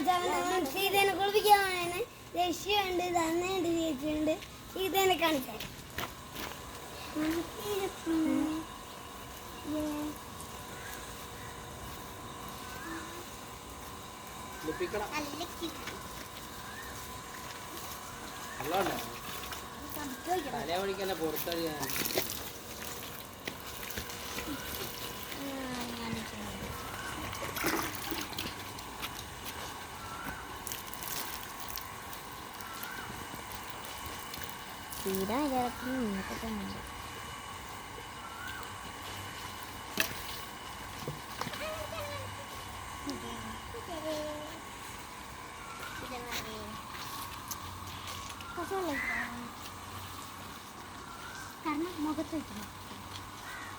സീതേനെ കുളിപ്പിക്കാൻ ലക്ഷ്യമുണ്ട് തന്നെയുണ്ട് ചേച്ചിയുണ്ട് സീതേനെ കാണിക്കാൻ തലവടിക്കല്ല പുറത്തറിയാൻ തീരാ വിചാരത്തിന് നിന്നൊക്കെ തന്നെ കാരണം മുഖത്ത് വയ്ക്കണം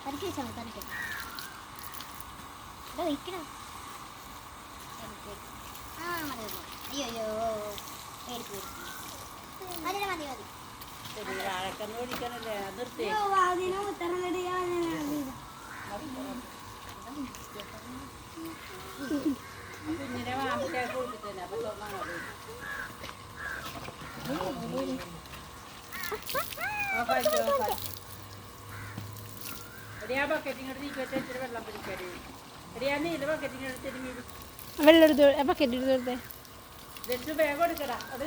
പരിക്ക് വെച്ചാൽ മതി പരിക്ക് ഇവിടെ വയ്ക്കണം ആ മതി മതി അയ്യോ അയ്യോ മേടിക്ക് മേടിക്ക് മതി മതി അതിന് ഉത്തരം കുഞ്ഞിനെ മാമിക്കാർക്ക് കൊടുത്തിട്ടല്ലേ അപ്പൊ തോന്നാൻ വെള്ളം എടുത്ത് ബക്കറ്റ് എടുത്ത് കൊടുത്തേ വേഗം എടുക്കടാ അത്